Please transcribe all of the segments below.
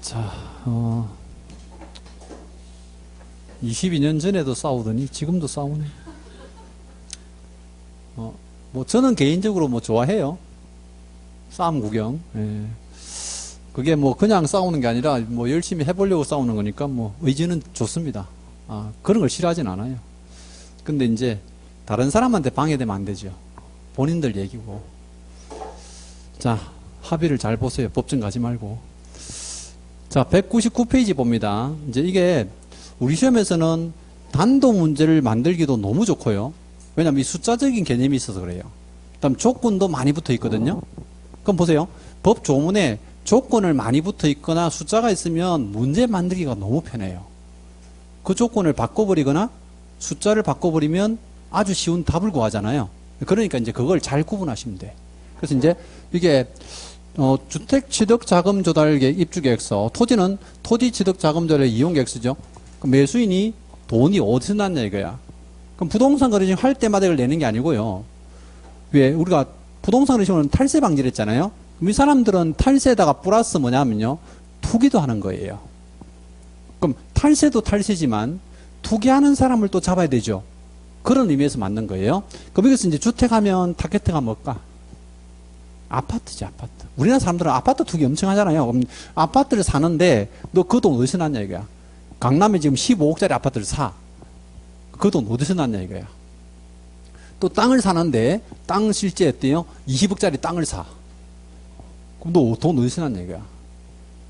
자, 22년 전에도 싸우더니 지금도 싸우네. 뭐 저는 개인적으로 뭐 좋아해요. 싸움 구경. 예. 그게 뭐 그냥 싸우는 게 아니라 뭐 열심히 해보려고 싸우는 거니까 뭐 의지는 좋습니다. 그런 걸 싫어하진 않아요. 근데 이제 다른 사람한테 방해되면 안 되죠. 본인들 얘기고. 자, 합의를 잘 보세요. 법정 가지 말고. 자, 199페이지 봅니다. 이제 이게 우리 시험에서는 단도 문제를 만들기도 너무 좋고요. 왜냐면 이 숫자적인 개념이 있어서 그래요. 그다음 조건도 많이 붙어 있거든요. 그럼 보세요. 법 조문에 조건을 많이 붙어 있거나 숫자가 있으면 문제 만들기가 너무 편해요. 그 조건을 바꿔버리거나 숫자를 바꿔버리면 아주 쉬운 답을 구하잖아요. 그러니까 이제 그걸 잘 구분하시면 돼. 그래서 이제 이게 주택 취득 자금 조달 계획 입주 계획서, 토지는 토지 취득 자금 조달 이용 계획서죠. 매수인이 돈이 어디서 났냐 이거야. 그럼 부동산 거래증 할 때마다 이걸 내는 게 아니고요. 왜 우리가 부동산 거래증은 탈세 방지를 했잖아요. 그럼 이 사람들은 탈세에다가 플러스 뭐냐면요, 투기도 하는 거예요. 그럼 탈세도 탈세지만 투기하는 사람을 또 잡아야 되죠. 그런 의미에서 맞는 거예요. 그럼 여기서 이제 주택하면 타겟트가 뭘까? 아파트지, 아파트. 우리나라 사람들은 아파트 투기 엄청 하잖아요. 그럼 아파트를 사는데 너 그 돈 어디서 났냐 이거야. 강남에 지금 15억짜리 아파트를 사. 그 돈 어디서 났냐 이거야. 또 땅을 사는데 땅 실제 어때요? 20억짜리 땅을 사. 그럼 너 돈 어디서 났냐 이거야.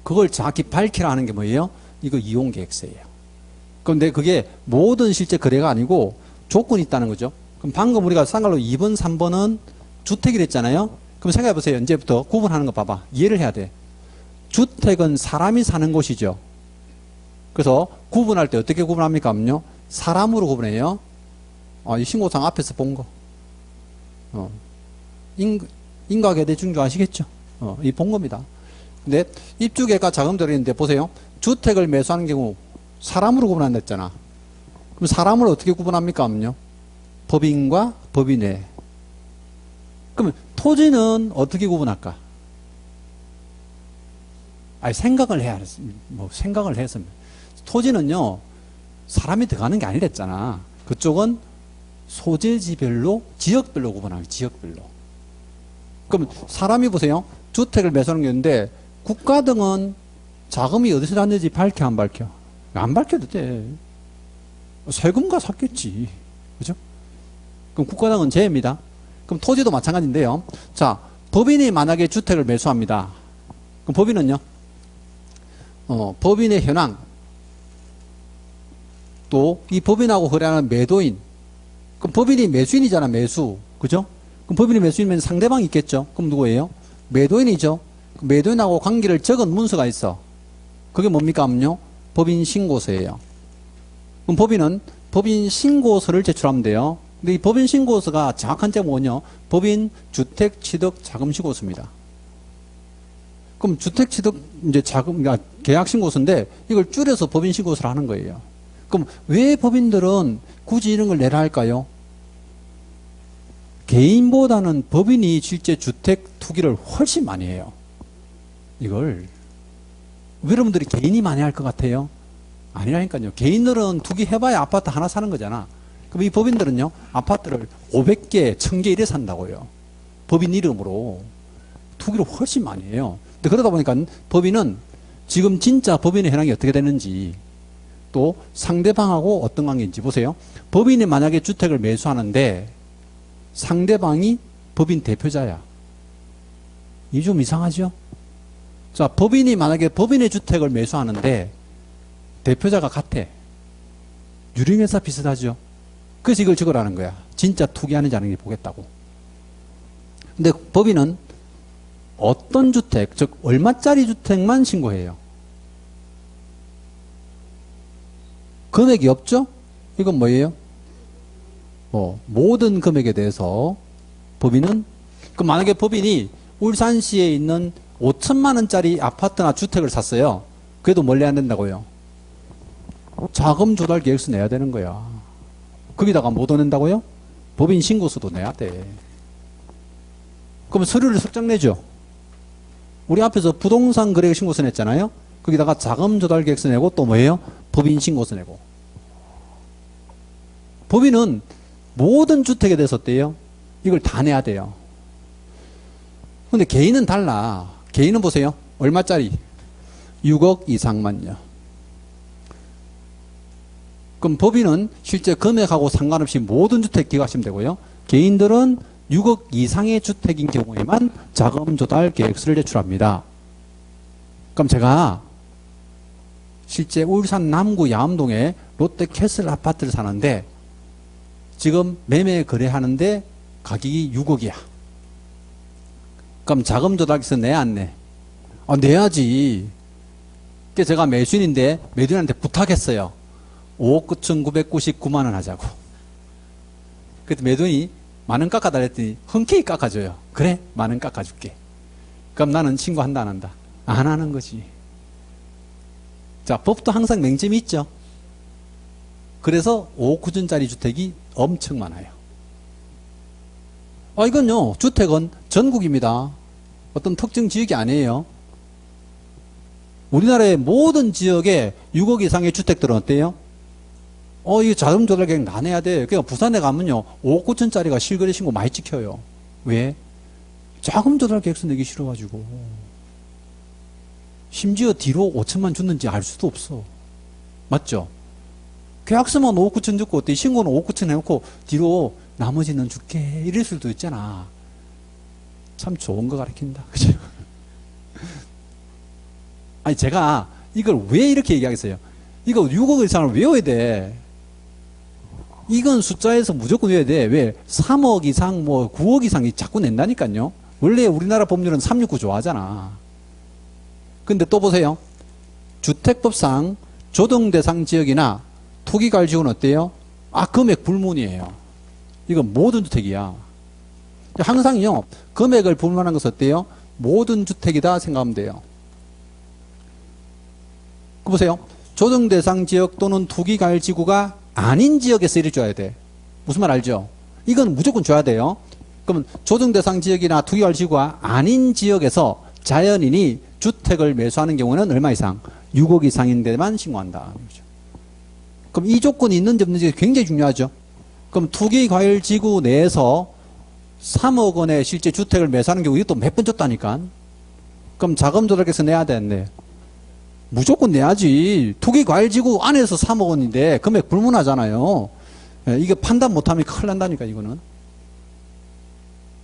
그걸 정확히 밝히라 하는 게 뭐예요? 이거 이용계획서예요. 그런데 그게 모든 실제 거래가 아니고 조건이 있다는 거죠. 그럼 방금 우리가 싼 걸로 2번, 3번은 주택이랬잖아요. 그럼 생각해 보세요. 이제부터 구분하는 거 봐봐. 이해를 해야 돼. 주택은 사람이 사는 곳이죠. 그래서 구분할 때 어떻게 구분합니까? 하면요, 사람으로 구분해요. 이 신고상 앞에서 본 거. 인과계대 중조 아시겠죠? 이 본 겁니다. 근데 입주계획과 자금 조달인데 보세요. 주택을 매수하는 경우 사람으로 구분한다 했잖아. 그럼 사람을 어떻게 구분합니까? 하면요, 법인과 법인외. 그러면 토지는 어떻게 구분할까? 생각을 해야, 뭐, 생각을 해서. 토지는요, 사람이 들어가는 게 아니랬잖아. 그쪽은 소재지별로, 지역별로 구분하는 거예요, 지역별로. 그럼 사람이 보세요. 주택을 매수하는 게 있는데, 국가 등은 자금이 어디서 났는지 밝혀, 안 밝혀? 안 밝혀도 돼. 세금과 샀겠지. 그죠? 그럼 국가 등은 제입니다. 그럼 토지도 마찬가지인데요. 자, 법인이 만약에 주택을 매수합니다. 그럼 법인은요? 법인의 현황, 또 이 법인하고 거래하는 매도인. 그럼 법인이 매수인이잖아, 매수. 그죠? 그럼 법인이 매수인이면 상대방이 있겠죠? 그럼 누구예요? 매도인이죠. 매도인하고 관계를 적은 문서가 있어. 그게 뭡니까? 하면요, 법인 신고서예요. 그럼 법인은 법인 신고서를 제출하면 돼요. 근데 이 법인 신고서가 정확한 제목은 뭐냐? 법인 주택 취득 자금 신고서입니다. 그럼 주택 취득 이제 자금, 그러니까 계약 신고서인데 이걸 줄여서 법인 신고서를 하는 거예요. 그럼 왜 법인들은 굳이 이런 걸 내라 할까요? 개인보다는 법인이 실제 주택 투기를 훨씬 많이 해요. 이걸 여러분들이 개인이 많이 할 것 같아요? 아니라니까요. 개인들은 투기 해봐야 아파트 하나 사는 거잖아. 그럼 이 법인들은요, 아파트를 500개, 1000개 이래 산다고요. 법인 이름으로. 투기를 훨씬 많이 해요. 근데 그러다 보니까 법인은 지금 진짜 법인의 현황이 어떻게 되는지, 또 상대방하고 어떤 관계인지 보세요. 법인이 만약에 주택을 매수하는데 상대방이 법인 대표자야. 이게 좀 이상하죠? 자, 법인이 만약에 법인의 주택을 매수하는데 대표자가 같아. 유림회사 비슷하죠? 그래서 이걸 적으라는 거야. 진짜 투기하는지 아닌지 보겠다고. 근데 법인은 어떤 주택, 즉 얼마짜리 주택만 신고해요. 금액이 없죠? 이건 뭐예요? 모든 금액에 대해서 법인은, 그럼 만약에 법인이 울산시에 있는 5천만 원짜리 아파트나 주택을 샀어요. 그래도 뭘 내야 된다고요? 자금 조달 계획서 내야 되는 거야. 거기다가 뭐 더 낸다고요? 법인 신고서도 내야 돼. 그럼 서류를 석장 내죠. 우리 앞에서 부동산 거래 신고서 냈잖아요. 거기다가 자금 조달 계획서 내고 또 뭐예요? 법인 신고서 내고. 법인은 모든 주택에 대해서 어때요? 이걸 다 내야 돼요. 근데 개인은 달라. 개인은 보세요. 얼마짜리? 6억 이상만요. 그럼 법인은 실제 금액하고 상관없이 모든 주택 기각하시면 되고요. 개인들은 6억 이상의 주택인 경우에만 자금 조달 계획서를 제출합니다. 그럼 제가 실제 울산 남구 야암동에 롯데캐슬 아파트를 사는데 지금 매매 거래하는데 가격이 6억이야. 그럼 자금 조달 계획서 내야 안 내? 내야지. 그래서 제가 매수인인데 매도인한테 부탁했어요. 5억 9,999만 원 하자고. 그때 매도인이 만원 깎아달라 했더니 흔쾌히 깎아줘요. 그래? 만원 깎아줄게. 그럼 나는 신고한다 안 한다? 안 하는 거지. 자, 법도 항상 맹점이 있죠. 그래서 5억 9천짜리 주택이 엄청 많아요. 이건요, 주택은 전국입니다. 어떤 특정 지역이 아니에요. 우리나라의 모든 지역에 6억 이상의 주택들은 어때요? 이거 자금 조달 계획 나눠야 돼. 그러니까 부산에 가면요, 5억 9천짜리가 실거래 신고 많이 찍혀요. 왜? 자금 조달 계획서 내기 싫어가지고. 심지어 뒤로 5천만 줬는지 알 수도 없어. 맞죠? 계약서만 5억 9천 줬고, 어때? 신고는 5억 9천 해놓고, 뒤로 나머지는 줄게. 이럴 수도 있잖아. 참 좋은 거 가르친다. 그죠? 아니, 제가 이걸 왜 이렇게 얘기하겠어요? 이거 6억 이상을 외워야 돼. 이건 숫자에서 무조건 외워야 돼. 왜? 3억 이상, 9억 이상이 자꾸 낸다니까요. 원래 우리나라 법률은 369 좋아하잖아. 근데 또 보세요. 주택법상 조정대상 지역이나 토기과열지구는 어때요? 금액 불문이에요. 이건 모든 주택이야. 항상요, 금액을 불문한 것은 어때요? 모든 주택이다 생각하면 돼요. 보세요. 조정대상 지역 또는 투기과열지구가 아닌 지역에서 이를 줘야 돼. 무슨 말 알죠? 이건 무조건 줘야 돼요. 그러면 조정대상 지역이나 투기과열지구가 아닌 지역에서 자연인이 주택을 매수하는 경우는 얼마 이상? 6억 이상인 데만 신고한다. 그럼 이 조건이 있는지 없는지 굉장히 중요하죠. 그럼 투기과열지구 내에서 3억 원의 실제 주택을 매수하는 경우 이것도 몇 번 줬다니까. 그럼 자금 조달계획서 내야 되는데 무조건 내야지. 투기과열지구 안에서 3억 원인데 금액 불문하잖아요. 이게 판단 못하면 큰일 난다니까 이거는.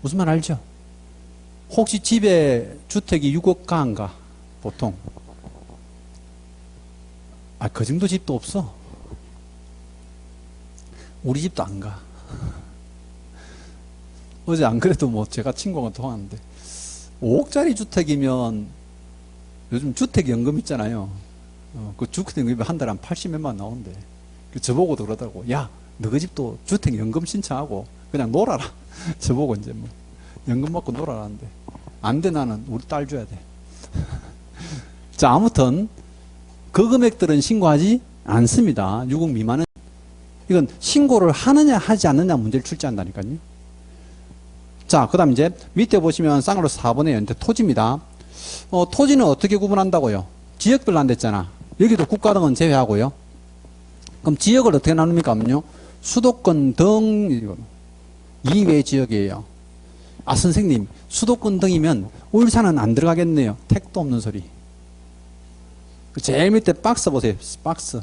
무슨 말 알죠? 혹시 집에 주택이 6억 가안가? 보통. 그 정도 집도 없어. 우리 집도 안 가. 어제 안 그래도 제가 친구가 통화하는데 5억짜리 주택이면 요즘 주택연금 있잖아요. 그 주택연금이 한 달에 한 80몇만 원 나온대. 저보고도 그러더라고. 야, 너희 집도 주택연금 신청하고 그냥 놀아라. 저보고 이제 연금 받고 놀아라는데. 안 돼, 나는 우리 딸 줘야 돼. 자, 아무튼 그 금액들은 신고하지 않습니다. 6억 미만은. 이건 신고를 하느냐 하지 않느냐 문제를 출제한다니까요. 자, 그 다음 이제 밑에 보시면 쌍으로 4번의 연대 토지입니다. 토지는 어떻게 구분한다고요? 지역별로 안 됐잖아. 여기도 국가 등은 제외하고요. 그럼 지역을 어떻게 나눕니까? 하면요. 수도권 등 이외 지역이에요. 선생님, 수도권 등이면 울산은 안 들어가겠네요. 택도 없는 소리. 제일 밑에 박스 보세요. 박스.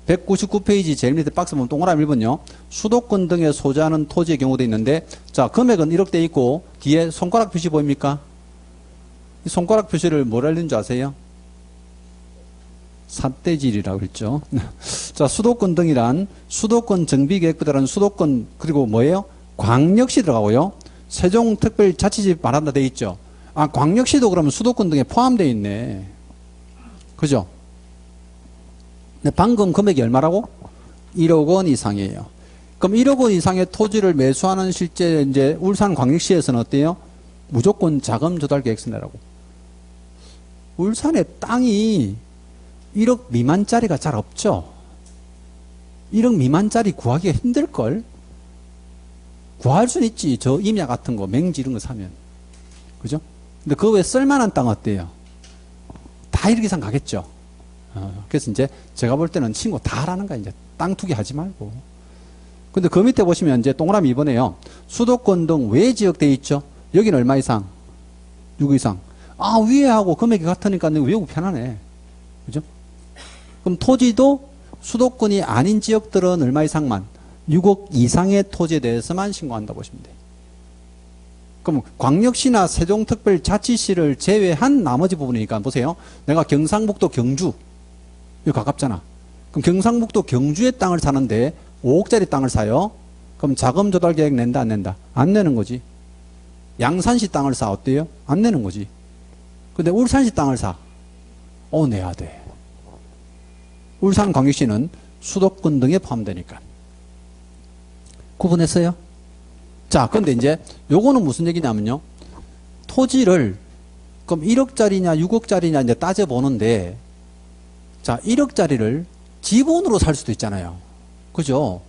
199페이지 제일 밑에 박스 보면 동그라미 1번요. 수도권 등에 소재하는 토지의 경우도 있는데, 자, 금액은 1억 대 있고, 뒤에 손가락 표시 보입니까? 이 손가락 표시를 뭐라 하는 줄 아세요? 삿대질이라고 그랬죠. 자, 수도권 등이란 수도권 정비계획부들은 수도권, 그리고 뭐예요? 광역시 들어가고요. 세종특별자치시 말한다 돼 있죠. 광역시도 그러면 수도권 등에 포함되어 있네. 그죠? 근데 방금 금액이 얼마라고? 1억 원 이상이에요. 그럼 1억 원 이상의 토지를 매수하는 실제 이제 울산광역시에서는 어때요? 무조건 자금 조달 계획서 내라고. 울산에 땅이 1억 미만짜리가 잘 없죠. 1억 미만짜리 구하기가 힘들걸. 구할 수는 있지. 저 임야 같은 거, 맹지 이런 거 사면. 그죠? 근데 그 외에 쓸만한 땅 어때요? 다 1억 이상 가겠죠. 그래서 이제 제가 볼 때는 친구 다 하라는 거야. 이제 땅 투기 하지 말고. 근데 그 밑에 보시면 이제 동그라미 2번에요. 수도권 등 외 지역 돼 있죠. 여기는 얼마 이상? 6 이상. 아, 위에 하고 금액이 같으니까 외우기 편하네. 그죠? 그럼 토지도 수도권이 아닌 지역들은 얼마 이상만? 6억 이상의 토지에 대해서만 신고한다 보시면 돼요. 그럼 광역시나 세종특별자치시를 제외한 나머지 부분이니까 보세요. 내가 경상북도 경주, 여기 가깝잖아. 그럼 경상북도 경주의 땅을 사는데 5억짜리 땅을 사요. 그럼 자금 조달 계획 낸다 안 낸다? 안 내는 거지. 양산시 땅을 사 어때요? 안 내는 거지. 근데 울산시 땅을 사. 내야 돼. 울산광역시는 수도권 등에 포함되니까. 구분했어요? 자, 근데 이제 요거는 무슨 얘기냐면요. 토지를 그럼 1억짜리냐 6억짜리냐 이제 따져보는데, 자, 1억짜리를 지분으로 살 수도 있잖아요. 그죠?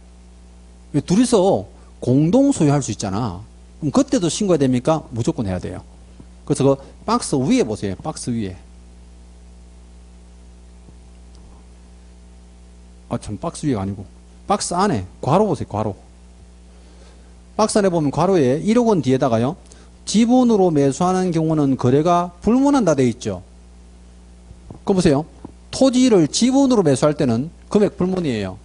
둘이서 공동 소유할 수 있잖아. 그럼 그때도 신고해야 됩니까? 무조건 해야 돼요. 그래서 그 박스 위에 보세요. 박스 위에. 참, 박스 위가 아니고. 박스 안에, 괄호 보세요, 괄호. 박스 안에 보면 괄호에 1억 원 뒤에다가요. 지분으로 매수하는 경우는 거래가 불문한다 돼 있죠. 그거 보세요. 토지를 지분으로 매수할 때는 금액 불문이에요.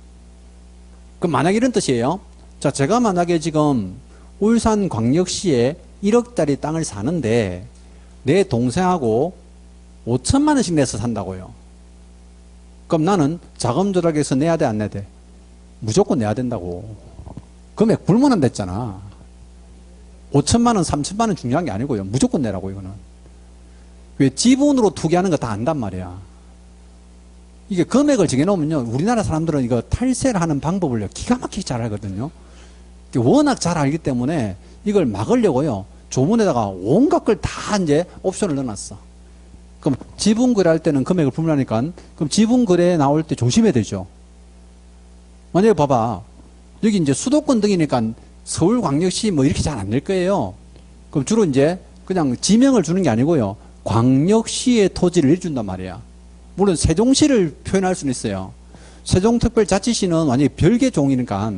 그럼 만약에 이런 뜻이에요. 자, 제가 만약에 지금 울산광역시에 1억짜리 땅을 사는데 내 동생하고 5천만 원씩 내서 산다고요. 그럼 나는 자금 조달에서 내야 돼, 안 내야 돼? 무조건 내야 된다고. 금액 불문한다 했잖아. 5천만 원, 3천만 원 중요한 게 아니고요. 무조건 내라고, 이거는. 왜 지분으로 투기하는 거 다 안단 말이야. 이게 금액을 정해놓으면요. 우리나라 사람들은 이거 탈세를 하는 방법을 기가 막히게 잘 알거든요. 워낙 잘 알기 때문에 이걸 막으려고요. 조문에다가 온갖 걸 다 이제 옵션을 넣어놨어. 그럼 지분 거래할 때는 금액을 불문하니까 그럼 지분 거래에 나올 때 조심해야 되죠. 만약에 봐봐. 여기 이제 수도권 등이니까 서울광역시 뭐 이렇게 잘 안 낼 거예요. 그럼 주로 이제 그냥 지명을 주는 게 아니고요. 광역시의 토지를 일준단 말이야. 물론 세종시를 표현할 수는 있어요. 세종특별자치시는 완전히 별개 종이니까.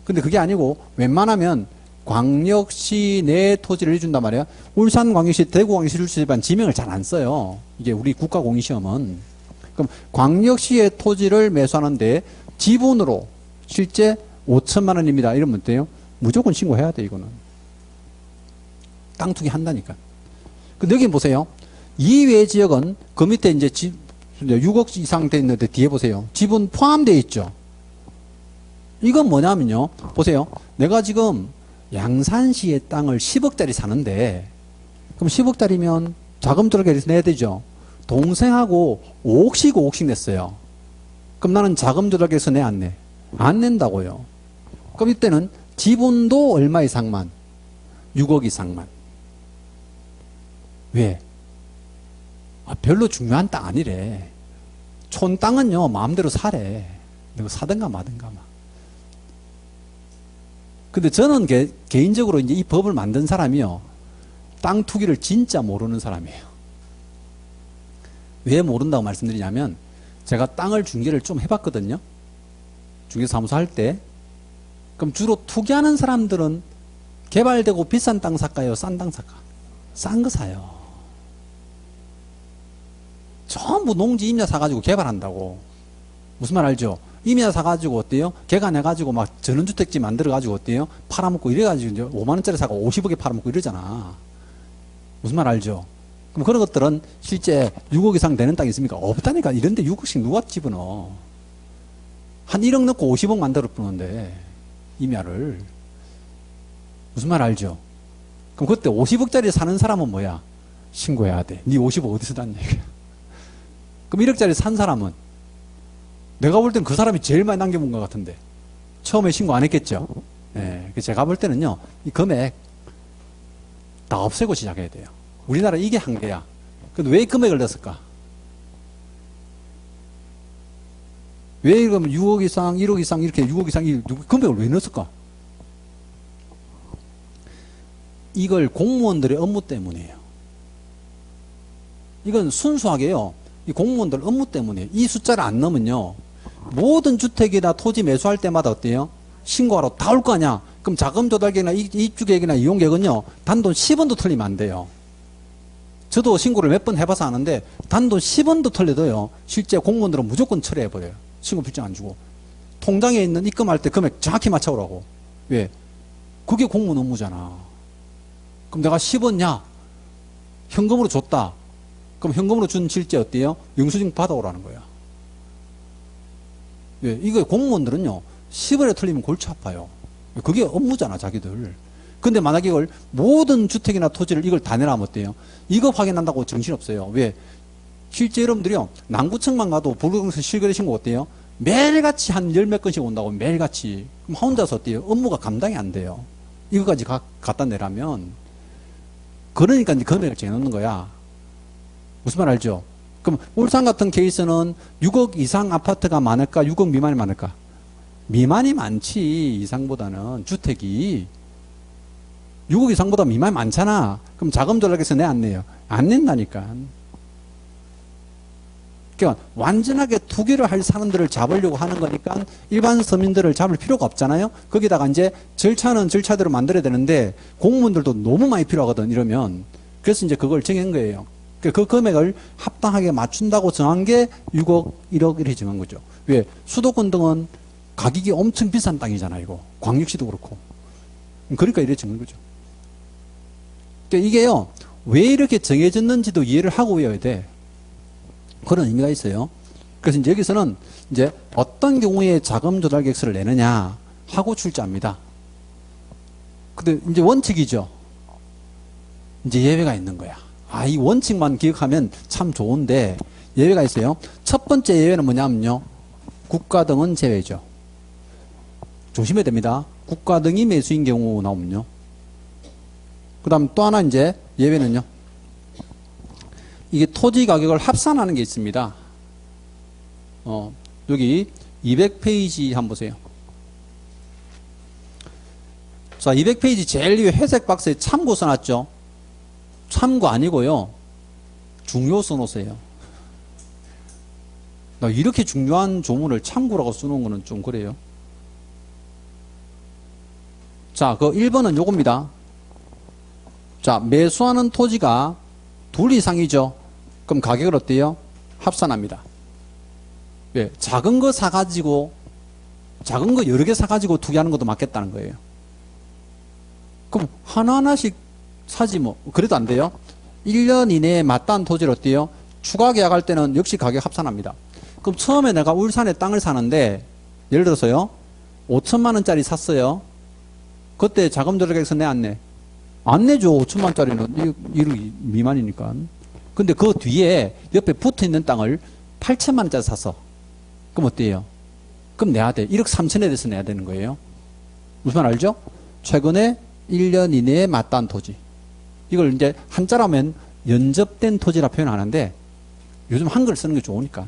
근데 그게 아니고 웬만하면 광역시 내 토지를 해준단 말이야. 울산광역시, 대구광역시를 주지만 지명을 잘 안 써요. 이게 우리 국가공인시험은. 그럼 광역시의 토지를 매수하는데 지분으로 실제 5천만 원입니다. 이러면 어때요? 무조건 신고해야 돼, 이거는. 땅 투기 한다니까. 근데 여기 보세요. 이외 지역은 그 밑에 이제 6억 이상 돼 있는데 뒤에 보세요. 지분 포함되어 있죠. 이건 뭐냐면요. 보세요. 내가 지금 양산시의 땅을 10억짜리 사는데, 그럼 10억짜리면 자금 조달계획서 내야 되죠. 동생하고 5억씩 냈어요. 그럼 나는 자금 조달계획서 내, 안 내? 안 낸다고요. 그럼 이때는 지분도 얼마 이상만? 6억 이상만. 왜? 별로 중요한 땅 아니래. 촌 땅은요, 마음대로 사래. 내가 사든가 마든가 막. 근데 저는 개인적으로 이제 이 법을 만든 사람이요. 땅 투기를 진짜 모르는 사람이에요. 왜 모른다고 말씀드리냐면, 제가 땅을 중개를 좀 해봤거든요. 중개사무소 할 때. 그럼 주로 투기하는 사람들은 개발되고 비싼 땅 살까요? 싼 땅 살까? 싼 거 사요. 전부 농지 임야 사가지고 개발한다고. 무슨 말 알죠? 임야 사가지고 어때요? 개간해가지고 막 전원주택지 만들어가지고 어때요? 팔아먹고 이래가지고 이제 5만원짜리 사가 50억에 팔아먹고 이러잖아. 무슨 말 알죠? 그럼 그런 것들은 실제 6억 이상 되는 땅이 있습니까? 없다니까. 이런데 6억씩 누가 집어넣어? 한 1억 넣고 50억 만들어 부는데 임야를. 무슨 말 알죠? 그럼 그때 50억짜리 사는 사람은 뭐야? 신고해야 돼. 네 50억 어디서 났냐 이거야. 그럼 1억짜리 산 사람은 내가 볼 때는 그 사람이 제일 많이 남겨본 것 같은데 처음에 신고 안 했겠죠. 네, 제가 볼 때는요, 이 금액 다 없애고 시작해야 돼요. 우리나라 이게 한계야. 근데 왜 이 금액을 넣었을까? 왜 그러면 6억 이상, 1억 이상 이렇게 6억 이상 이 금액을 왜 넣었을까? 이걸 공무원들의 업무 때문이에요. 이건 순수하게요. 이 공무원들 업무 때문에 이 숫자를 안 넣으면요. 모든 주택이나 토지 매수할 때마다 어때요? 신고하러 다 올 거 아니야. 그럼 자금 조달계획이나 입주계획이나 이용계획은요. 단돈 10원도 틀리면 안 돼요. 저도 신고를 몇 번 해봐서 아는데 단돈 10원도 틀려도요. 실제 공무원들은 무조건 철회해버려요. 신고 필증 안 주고. 통장에 있는 입금할 때 금액 정확히 맞춰오라고. 왜? 그게 공무원 업무잖아. 그럼 내가 10원냐? 현금으로 줬다. 그럼 현금으로 준 실제 어때요? 영수증 받아오라는 거야. 왜? 이거 공무원들은요. 10원에 틀리면 골치 아파요. 그게 업무잖아, 자기들. 근데 만약에 이걸 모든 주택이나 토지를 이걸 다 내놔면 어때요? 이거 확인한다고 정신없어요. 왜? 실제 여러분들이요. 남구청만 가도 불구경세 실거래 신고 어때요? 매일같이 한 열 몇 건씩 온다고 매일같이. 그럼 혼자서 어때요? 업무가 감당이 안 돼요. 이거까지 갖다 내라면. 그러니까 이제 금액을 정해놓는 거야. 무슨 말 알죠? 그럼 울산 같은 케이스는 6억 이상 아파트가 많을까? 6억 미만이 많을까? 미만이 많지. 이상보다는 주택이. 6억 이상보다 미만이 많잖아. 그럼 자금 조달해서 내 안 내요? 안 낸다니까. 그러니까 완전하게 투기를 할 사람들을 잡으려고 하는 거니까 일반 서민들을 잡을 필요가 없잖아요. 거기다가 이제 절차는 절차대로 만들어야 되는데 공무원들도 너무 많이 필요하거든. 이러면 그래서 이제 그걸 정한 거예요. 그 금액을 합당하게 맞춘다고 정한 게 6억, 1억 이렇게 정한 거죠. 왜? 수도권 등은 가격이 엄청 비싼 땅이잖아. 이거 광역시도 그렇고. 그러니까 이렇게 정한 거죠. 그러니까 이게요. 왜 이렇게 정해졌는지도 이해를 하고 외워야 돼. 그런 의미가 있어요. 그래서 이제 여기서는 이제 어떤 경우에 자금 조달 계획서를 내느냐 하고 출제합니다. 근데 이제 원칙이죠. 이제 예외가 있는 거야. 아, 이 원칙만 기억하면 참 좋은데 예외가 있어요. 첫 번째 예외는 뭐냐면요. 국가 등은 제외죠. 조심해야 됩니다. 국가 등이 매수인 경우 나오면요. 그 다음 또 하나 이제 예외는요. 이게 토지 가격을 합산하는 게 있습니다. 여기 200페이지 한번 보세요. 자, 200페이지 제일 위에 회색 박스에 참고 써놨죠? 참고 아니고요. 중요 써놓으세요. 나 이렇게 중요한 조문을 참고라고 써놓은 거는 좀 그래요. 자, 그 1번은 요겁니다. 자, 매수하는 토지가 둘 이상이죠. 그럼 가격을 어때요? 합산합니다. 왜? 작은 거 사가지고, 작은 거 여러 개 사가지고 투기하는 것도 맞겠다는 거예요. 그럼 하나하나씩 사지 뭐. 그래도 안 돼요? 1년 이내에 맞다한 토지를 어때요? 추가 계약할 때는 역시 가격 합산합니다. 그럼 처음에 내가 울산에 땅을 사는데, 예를 들어서요, 5천만 원짜리 샀어요. 그때 자금 조달 계획서 내 안 내? 안 내죠. 5천만 원짜리는 1억 미만이니까. 근데 그 뒤에 옆에 붙어 있는 땅을 8천만 원짜리 샀어. 그럼 어때요? 그럼 내야 돼. 1억 3천에 대해서 내야 되는 거예요. 무슨 말 알죠? 최근에 1년 이내에 맞다한 토지. 이걸 이제 한자로 하면 연접된 토지라 표현하는데 요즘 한글 쓰는 게 좋으니까.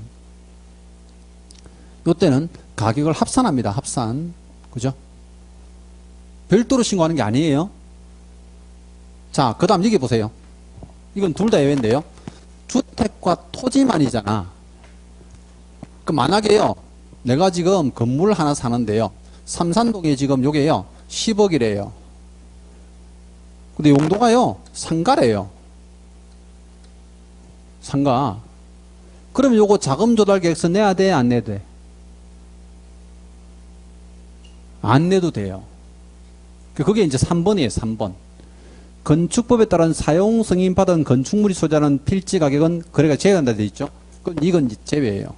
이때는 가격을 합산합니다. 합산. 그죠? 별도로 신고하는 게 아니에요. 자, 그 다음 여기 보세요. 이건 둘 다 예외인데요. 주택과 토지만이잖아. 그 만약에요. 내가 지금 건물 하나 사는데요. 삼산동에 지금 요게요. 10억이래요. 근데 용도가요. 상가래요. 상가. 그러면 요거 자금 조달 계획서 내야 돼? 안 내도 돼? 안 내도 돼요. 그게 이제 3번이에요. 3번. 건축법에 따른 사용 승인 받은 건축물이 소재하는 필지 가격은 거래가 제외한다 되어 있죠. 그럼 이건 제외예요.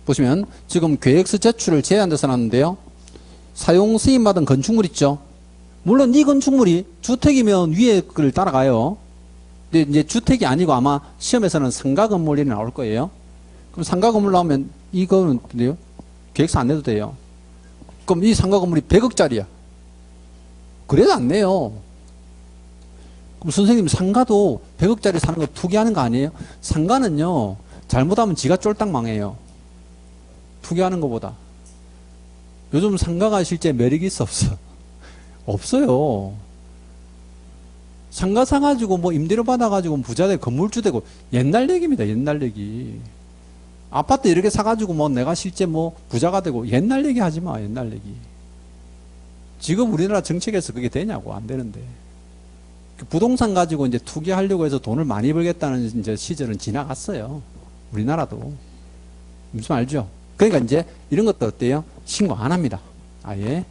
보시면 지금 계획서 제출을 제외한다 써놨는데요. 사용 승인 받은 건축물 있죠. 물론 이 건축물이 주택이면 위에 걸 따라가요. 근데 이제 주택이 아니고 아마 시험에서는 상가 건물이 나올 거예요. 그럼 상가 건물 나오면 이거는 어때요? 계획서 안 내도 돼요. 그럼 이 상가 건물이 100억짜리야. 그래도 안 내요. 그럼 선생님 상가도 100억짜리 사는 거 투기하는 거 아니에요? 상가는요. 잘못하면 지가 쫄딱 망해요. 투기하는 것보다. 요즘 상가가 실제 매력이 있어 없어? 없어요. 상가 사가지고 뭐 임대료 받아가지고 부자 되고 건물주 되고 옛날 얘기입니다. 옛날 얘기. 아파트 이렇게 사가지고 뭐 내가 실제 뭐 부자가 되고 옛날 얘기 하지 마. 옛날 얘기. 지금 우리나라 정책에서 그게 되냐고. 안 되는데. 부동산 가지고 이제 투기하려고 해서 돈을 많이 벌겠다는 이제 시절은 지나갔어요. 우리나라도. 무슨 알죠? 그러니까 이제 이런 것도 어때요? 신고 안 합니다. 아예.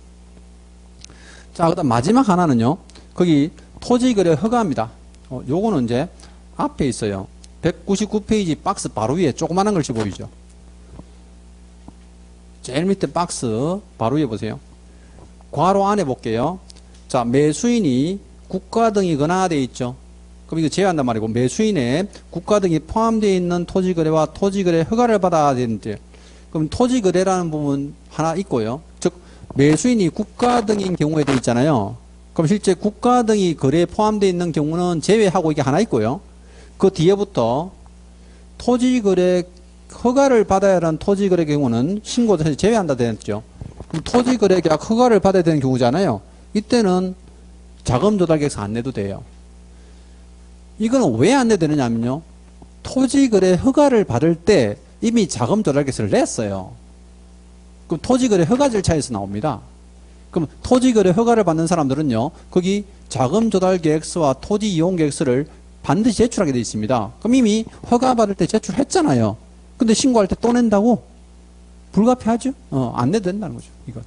자, 그 다음 마지막 하나는요. 거기 토지거래 허가입니다. 요거는 이제 앞에 있어요. 199페이지 박스 바로 위에 조그마한 글씨 보이죠? 제일 밑에 박스 바로 위에 보세요. 괄호 안에 볼게요. 자, 매수인이 국가 등이 권하되어 있죠. 그럼 이거 제외한단 말이고 매수인에 국가 등이 포함되어 있는 토지거래와 토지거래 허가를 받아야 되는데 그럼 토지거래라는 부분 하나 있고요. 즉 매수인이 국가 등인 경우에 되어 있잖아요. 그럼 실제 국가 등이 거래에 포함되어 있는 경우는 제외하고 이게 하나 있고요. 그 뒤에부터 토지거래 허가를 받아야 하는 토지거래 경우는 신고를 제외한다 되었죠. 그럼 토지거래 계약 허가를 받아야 되는 경우잖아요. 이때는 자금 조달 계획서 안 내도 돼요. 이거는 왜 안 내도 되느냐면요. 토지거래 허가를 받을 때 이미 자금 조달 계획서를 냈어요. 그럼 토지거래 허가 절차에서 나옵니다. 그럼 토지거래 허가를 받는 사람들은요. 거기 자금 조달 계획서와 토지 이용 계획서를 반드시 제출하게 되어 있습니다. 그럼 이미 허가 받을 때 제출했잖아요. 근데 신고할 때 또 낸다고? 불가피하죠? 안 내도 된다는 거죠. 이거.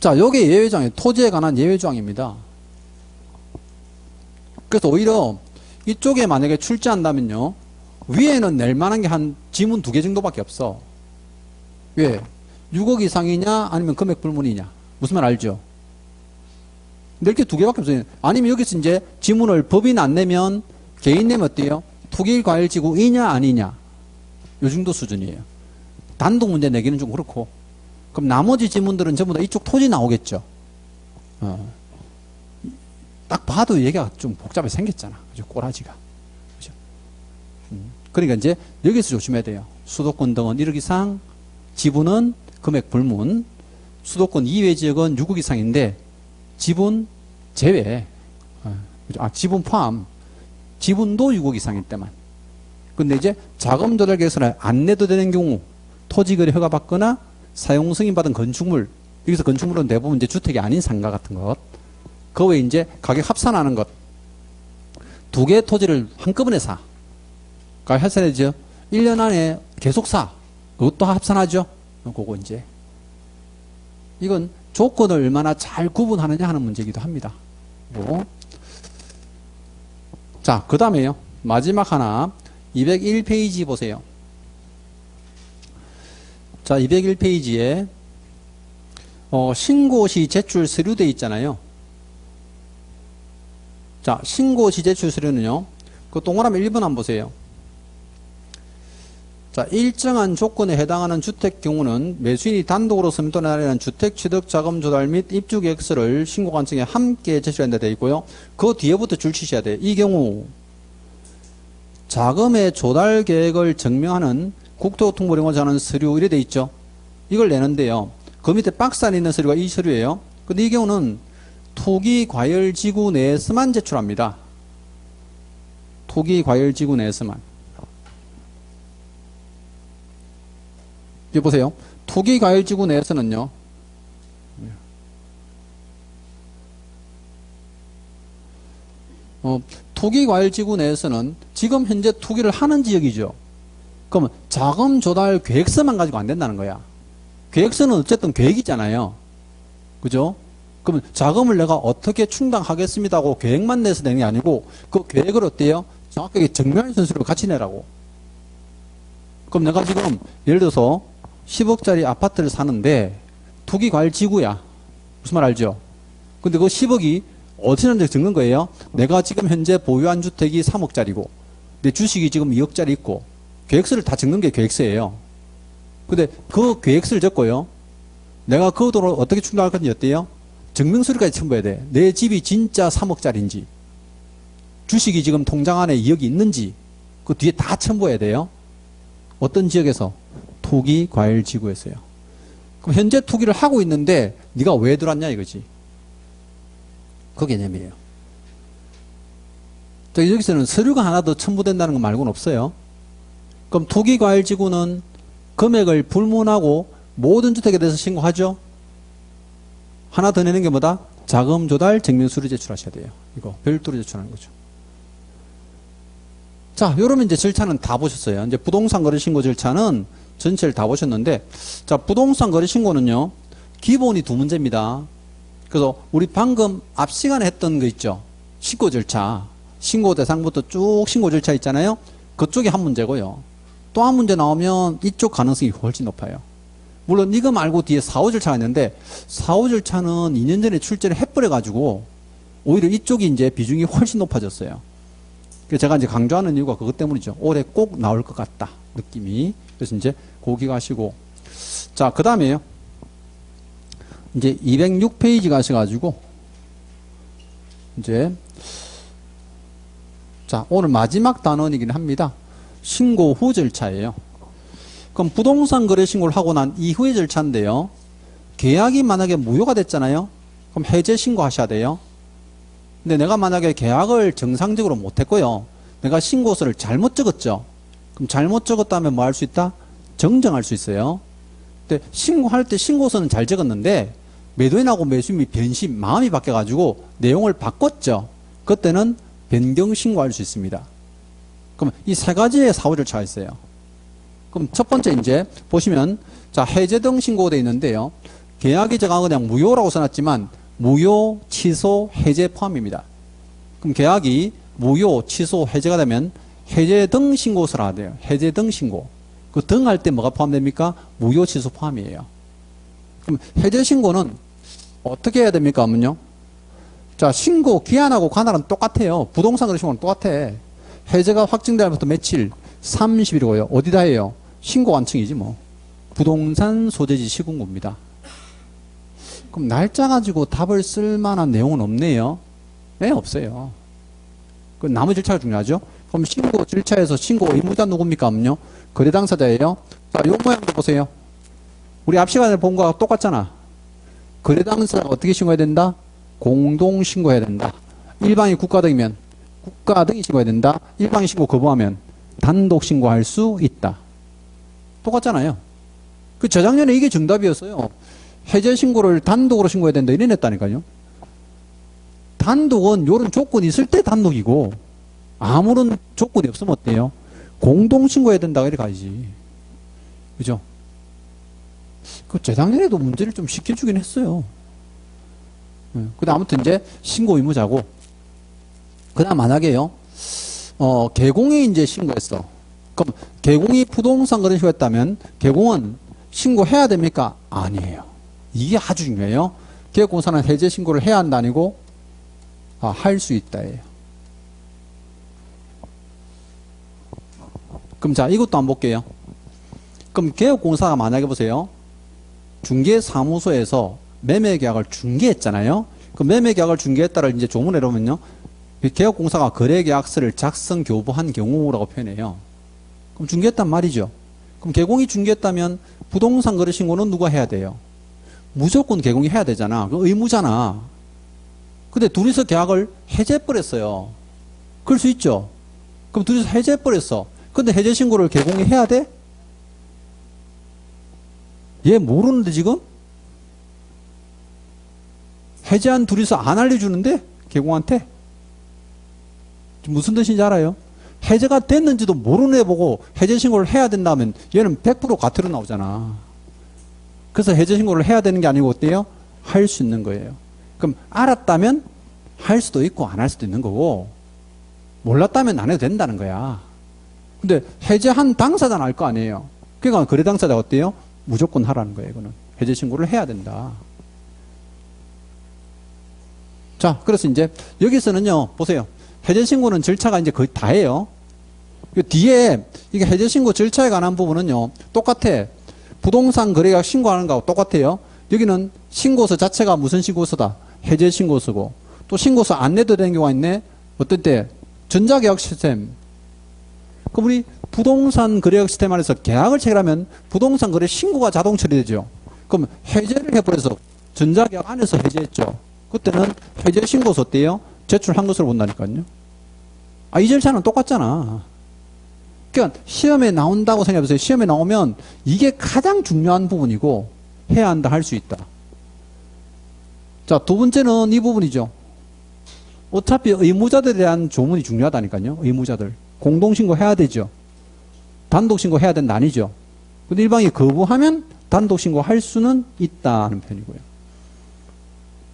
자, 요게 예외조항이에요. 토지에 관한 예외조항입니다. 그래서 오히려 이쪽에 만약에 출제한다면요. 위에는 낼 만한 게 한 지문 2개 정도밖에 없어. 왜? 6억 이상이냐 아니면 금액 불문이냐. 무슨 말 알죠? 낼 게 2개밖에 없어요. 아니면 여기서 이제 지문을 법인 안 내면 개인 내면 어때요? 투기과열지구이냐 아니냐. 요 정도 수준이에요. 단독 문제 내기는 좀 그렇고. 그럼 나머지 지문들은 전부 다 이쪽 토지 나오겠죠. 딱 봐도 얘기가 좀 복잡하게 생겼잖아. 그죠? 꼬라지가. 그죠? 그러니까 이제 여기서 조심해야 돼요. 수도권 등은 1억 이상, 지분은 금액 불문, 수도권 이외 지역은 6억 이상인데, 지분 제외. 그죠? 지분 포함. 지분도 6억 이상일 때만. 근데 이제 자금 조달 계획서를 안 내도 되는 경우, 토지거래 허가 받거나 사용 승인 받은 건축물, 여기서 건축물은 대부분 이제 주택이 아닌 상가 같은 것, 그 외에 이제 가격 합산하는 것, 2개의 토지를 한꺼번에 사. 가격 합산해죠. 1년 안에 계속 사. 그것도 합산하죠. 그거 이제. 이건 조건을 얼마나 잘 구분하느냐 하는 문제이기도 합니다. 자, 그 다음에요. 마지막 하나. 201페이지 보세요. 자, 201페이지에 신고 시 제출 서류돼 있잖아요. 자, 신고 시 제출 서류는요. 그 동그라미 1번 한번 보세요. 자, 일정한 조건에 해당하는 주택 경우는 매수인이 단독으로 서명권을 할애하는 주택 취득 자금 조달 및 입주 계획서를 신고관청에 함께 제출한다 되어 있고요. 그 뒤에부터 줄치셔야 돼요. 이 경우 자금의 조달 계획을 증명하는 국토교통부령과 하는 서류 이래 돼 있죠. 이걸 내는데요. 그 밑에 박스 안에 있는 서류가 이 서류예요. 근데 이 경우는 토기과열지구 내에서만 제출합니다. 토기과열지구 내에서만. 여기 보세요. 토기과열지구 내에서는요. 토기과열지구 내에서는 지금 현재 투기를 하는 지역이죠. 그러면 자금 조달 계획서만 가지고 안 된다는 거야. 계획서는 어쨌든 계획이잖아요. 그죠? 그러면 자금을 내가 어떻게 충당하겠습니다 하고 계획만 내서 되는 게 아니고 그 계획을 어때요? 정확하게 증명할 선수를 같이 내라고. 그럼 내가 지금 예를 들어서 10억짜리 아파트를 사는데 투기과열지구야. 무슨 말 알죠? 근데 그 10억이 어디서 났는지 적는 거예요? 내가 지금 현재 보유한 주택이 3억짜리고 내 주식이 지금 2억짜리 있고 계획서를 다 적는 게 계획서예요. 근데 그 계획서를 적고요. 내가 그 돈을 어떻게 충당할 건지 어때요? 증명서류까지 첨부해야 돼. 내 집이 진짜 3억짜리인지 주식이 지금 통장 안에 2억이 있는지 그 뒤에 다 첨부해야 돼요. 어떤 지역에서? 토기과열지구에서요. 그럼 현재 투기를 하고 있는데 네가 왜 들어왔냐 이거지. 그 개념이에요. 자, 여기서는 서류가 하나 더 첨부된다는 거 말고는 없어요. 그럼 투기과열지구는 금액을 불문하고 모든 주택에 대해서 신고하죠. 하나 더 내는 게 뭐다? 자금 조달 증명서류 제출하셔야 돼요. 이거 별도로 제출하는 거죠. 자, 요러면 이제 절차는 다 보셨어요. 이제 부동산 거래 신고 절차는 전체를 다 보셨는데, 자, 부동산 거래 신고는요, 기본이 두 문제입니다. 그래서 우리 방금 앞 시간에 했던 거 있죠? 신고 절차. 신고 대상부터 쭉 신고 절차 있잖아요? 그쪽이 한 문제고요. 또 한 문제 나오면 이쪽 가능성이 훨씬 높아요. 물론 이거 말고 뒤에 사후 절차가 있는데, 사후 절차는 2년 전에 출제를 해버려가지고, 오히려 이쪽이 이제 비중이 훨씬 높아졌어요. 그래서 제가 이제 강조하는 이유가 그것 때문이죠. 올해 꼭 나올 것 같다. 느낌이. 그래서 이제 고기 가시고. 자, 그 다음에요. 이제 206페이지 가셔가지고, 이제, 자, 오늘 마지막 단원이긴 합니다. 신고 후 절차예요. 그럼 부동산 거래 신고를 하고 난 이후의 절차인데요. 계약이 만약에 무효가 됐잖아요. 그럼 해제 신고하셔야 돼요. 근데 내가 만약에 계약을 정상적으로 못했고요. 내가 신고서를 잘못 적었죠. 그럼 잘못 적었다면 뭐 할 수 있다? 정정할 수 있어요. 근데 신고할 때 신고서는 잘 적었는데 매도인하고 매수인이 변심, 마음이 바뀌어가지고 내용을 바꿨죠. 그때는 변경 신고할 수 있습니다. 그럼 이 세 가지의 사후 절차가 있어요. 그럼 첫 번째 이제 보시면 자, 해제 등 신고가 되어 있는데요. 계약이 제가 그냥 무효라고 써놨지만 무효, 취소, 해제 포함입니다. 그럼 계약이 무효, 취소, 해제가 되면 해제 등 신고서라 돼요. 해제 등 신고. 그 등 할 때 뭐가 포함됩니까? 무효, 취소 포함이에요. 그럼 해제 신고는 어떻게 해야 됩니까? 하면요. 자, 신고 기한하고 관할은 똑같아요. 부동산 거래 신고는 똑같아. 해제가 확정되면부터 며칠? 30일이고요. 어디다 해요? 신고 완청이지 뭐. 부동산 소재지 시군구입니다. 그럼 날짜 가지고 답을 쓸 만한 내용은 없네요. 네, 없어요. 그 나머지 절차가 중요하죠. 그럼 신고 절차에서 신고 의무자 누굽니까? 하면요. 거래 당사자예요. 자, 요 모양도 보세요. 우리 앞 시간에 본 거하고 똑같잖아. 거래 당사자가 어떻게 신고해야 된다? 공동 신고해야 된다. 일방이 국가 등이면 국가 등이 신고해야 된다. 일방이 신고 거부하면 단독 신고할 수 있다. 똑같잖아요. 그 저작년에 이게 정답이었어요. 해제 신고를 단독으로 신고해야 된다. 이래 냈다니까요. 단독은 요런 조건이 있을 때 단독이고 아무런 조건이 없으면 어때요? 공동 신고해야 된다. 이렇게 가야지. 그죠? 그 재작년에도 문제를 좀 쉽게 주긴 했어요. 그 다음 아무튼 이제 신고 의무자고 그 다음 만약에요. 개공이 이제 신고했어. 그럼 개공이 부동산 거래 신고했다면 개공은 신고해야 됩니까? 아니에요. 이게 아주 중요해요. 계획공사는 해제 신고를 해야 한다 아니고 할 수 있다예요. 그럼 자, 이것도 한번 볼게요. 그럼 계획공사가 만약에 보세요. 중개사무소에서 매매계약을 중개했잖아요. 그 매매계약을 중개했다를 이제 조문에 보면요. 계약공사가 거래계약서를 작성 교부한 경우라고 표현해요. 그럼 중개했단 말이죠. 그럼 개공이 중개했다면 부동산 거래 신고는 누가 해야 돼요? 무조건 개공이 해야 되잖아. 그 의무잖아. 근데 둘이서 계약을 해제해버렸어요. 그럴 수 있죠. 그럼 둘이서 해제해버렸어. 근데 해제 신고를 개공이 해야 돼? 얘 모르는데 지금? 해제한 둘이서 안 알려주는데? 개공한테? 무슨 뜻인지 알아요? 해제가 됐는지도 모르는 애 보고 해제 신고를 해야 된다면 얘는 100% 가태로 나오잖아. 그래서 해제 신고를 해야 되는 게 아니고 어때요? 할 수 있는 거예요. 그럼 알았다면 할 수도 있고 안 할 수도 있는 거고 몰랐다면 안 해도 된다는 거야. 근데 해제한 당사자는 알 거 아니에요. 그러니까 거래 당사자가 어때요? 무조건 하라는 거예요. 이거는 해제 신고를 해야 된다. 자, 그래서 이제 여기서는요. 보세요. 해제 신고는 절차가 이제 거의 다예요. 뒤에 이게 해제 신고 절차에 관한 부분은요. 똑같아. 부동산 거래계약 신고하는 거하고 똑같아요. 여기는 신고서 자체가 무슨 신고서다? 해제 신고서고 또 신고서 안 내도 되는 경우가 있네. 어떨 때? 전자계약 시스템. 그럼 우리 부동산 거래계약 시스템 안에서 계약을 체결하면 부동산 거래 신고가 자동 처리되죠. 그럼 해제를 해버려서 전자계약 안에서 해제했죠. 그때는 해제 신고서 어때요? 제출한 것으로 본다니까요. 이 절차는 똑같잖아. 그러니까 시험에 나온다고 생각해보세요. 시험에 나오면 이게 가장 중요한 부분이고 해야 한다, 할 수 있다. 자, 두 번째는 이 부분이죠. 어차피 의무자들에 대한 조문이 중요하다니까요. 의무자들. 공동신고 해야 되죠. 단독신고 해야 된다 아니죠. 근데 일방이 거부하면 단독신고 할 수는 있다는 편이고요.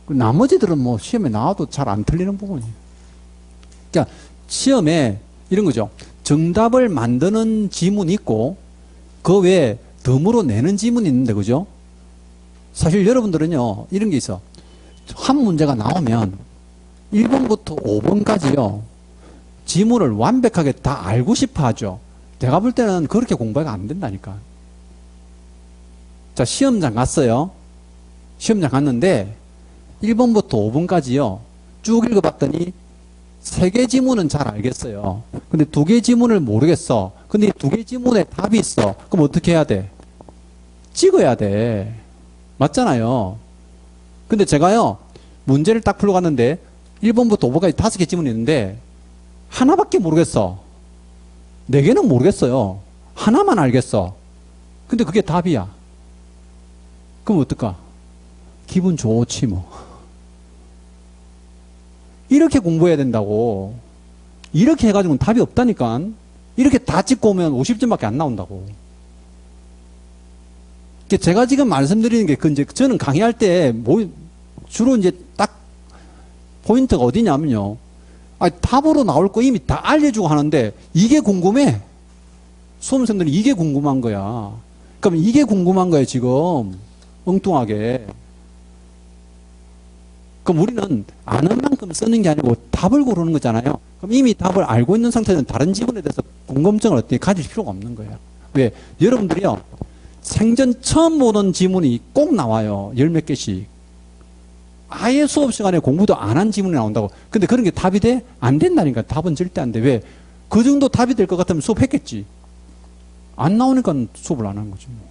나머지들은 뭐 시험에 나와도 잘 안 틀리는 부분이에요. 그러니까 시험에 이런 거죠. 정답을 만드는 지문이 있고 그 외에 덤으로 내는 지문이 있는데 그죠? 사실 여러분들은요 이런 게 있어. 한 문제가 나오면 1번부터 5번까지요 지문을 완벽하게 다 알고 싶어 하죠. 내가 볼 때는 그렇게 공부가 안 된다니까. 자, 시험장 갔어요. 시험장 갔는데 1번부터 5번까지요 쭉 읽어봤더니 3개 지문은 잘 알겠어요. 근데 2개 지문을 모르겠어. 근데 2개 지문에 답이 있어. 그럼 어떻게 해야 돼? 찍어야 돼. 맞잖아요. 근데 제가요 문제를 딱 풀어갔는데 1번부터 5번까지 5개 지문이 있는데 하나밖에 모르겠어. 4개는 모르겠어요. 하나만 알겠어. 근데 그게 답이야. 그럼 어떨까? 기분 좋지 뭐. 이렇게 공부해야 된다고. 이렇게 해가지고는 답이 없다니까. 이렇게 다 찍고 오면 50점밖에 안 나온다고. 제가 지금 말씀드리는 게 이제 저는 강의할 때 주로 이제 딱 포인트가 어디냐면요. 답으로 나올 거 이미 다 알려주고 하는데 이게 궁금해. 수험생들이 이게 궁금한 거야. 그럼 이게 궁금한 거예요 지금. 엉뚱하게. 그럼 우리는 아는 만큼 쓰는 게 아니고 답을 고르는 거잖아요. 그럼 이미 답을 알고 있는 상태에서는 다른 지문에 대해서 궁금증을 어떻게 가질 필요가 없는 거예요. 왜? 여러분들이요. 생전 처음 보는 지문이 꼭 나와요. 10몇 개씩. 아예 수업 시간에 공부도 안 한 지문이 나온다고. 근데 그런 게 답이 돼? 안 된다니까. 답은 절대 안 돼. 왜? 그 정도 답이 될 것 같으면 수업했겠지. 안 나오니까 수업을 안 하는 거지 뭐.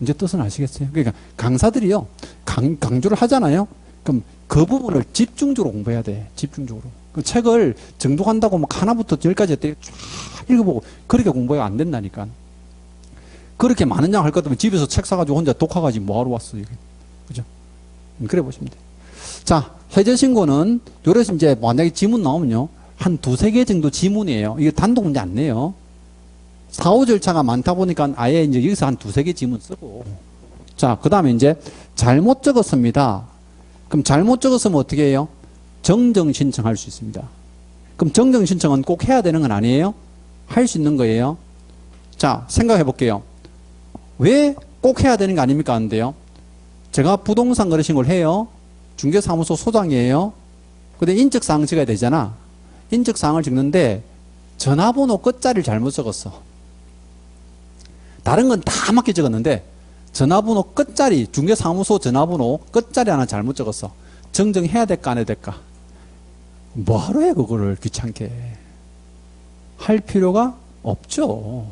이제 뜻은 아시겠어요? 그러니까 강사들이요 강조를 하잖아요. 그럼 그 부분을 집중적으로 공부해야 돼. 집중적으로. 그 책을 정독한다고 막 하나부터 10까지 쫙 읽어보고 그렇게 공부가 안 된다니까. 그렇게 많은 양 할 것 같으면 집에서 책 사가지고 혼자 독학하지 뭐하러 왔어 이게. 그죠? 그래 보시면 돼. 자, 해제신고는 요래서 이제 만약에 지문 나오면요 한 2-3개 정도 지문이에요. 이게 단독 문제 안 내요. 사후 절차가 많다 보니까 아예 이제 여기서 한 2-3개 지문 쓰고. 자, 그 다음에 이제 잘못 적었습니다. 그럼 잘못 적었으면 어떻게 해요? 정정 신청할 수 있습니다. 그럼 정정 신청은 꼭 해야 되는 건 아니에요? 할 수 있는 거예요. 자, 생각해 볼게요. 왜 꼭 해야 되는 거 아닙니까? 하는데요. 제가 부동산 거래신 걸 해요. 중개사무소 소장이에요. 근데 인적사항 적어야 되잖아. 인적사항을 적는데 전화번호 끝자리를 잘못 적었어. 다른 건 다 맞게 적었는데 전화번호 끝자리, 중개사무소 전화번호 끝자리 하나 잘못 적었어. 정정해야 될까 안 해야 될까? 뭐하러 해 그거를 귀찮게. 할 필요가 없죠.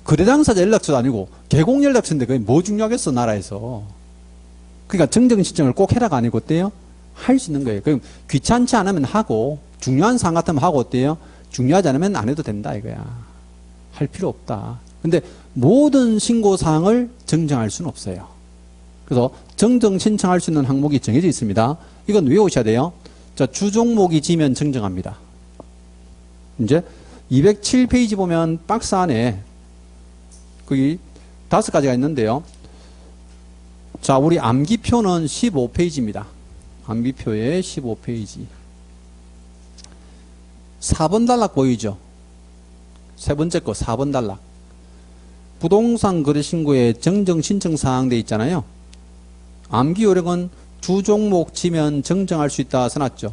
거래당사자 연락처도 아니고 개공 연락처인데 그게 뭐 중요하겠어 나라에서. 그러니까 정정 신청을 꼭 해라가 아니고 어때요? 할 수 있는 거예요. 그럼 귀찮지 않으면 하고 중요한 사항 같으면 하고 어때요? 중요하지 않으면 안 해도 된다 이거야. 할 필요 없다. 근데 모든 신고사항을 정정할 수는 없어요. 그래서 정정 신청할 수 있는 항목이 정해져 있습니다. 이건 외우셔야 돼요. 자, 주종목이 지면 정정합니다. 이제 207페이지 보면 박스 안에 거기 5가지가 있는데요. 자, 우리 암기표는 15페이지입니다. 암기표에 15페이지. 4번 단락 보이죠? 세 번째 거 4번 단락. 부동산 거래신고에 정정신청사항 돼 있잖아요. 암기 요령은 주종목 지면 정정할 수 있다 써놨죠.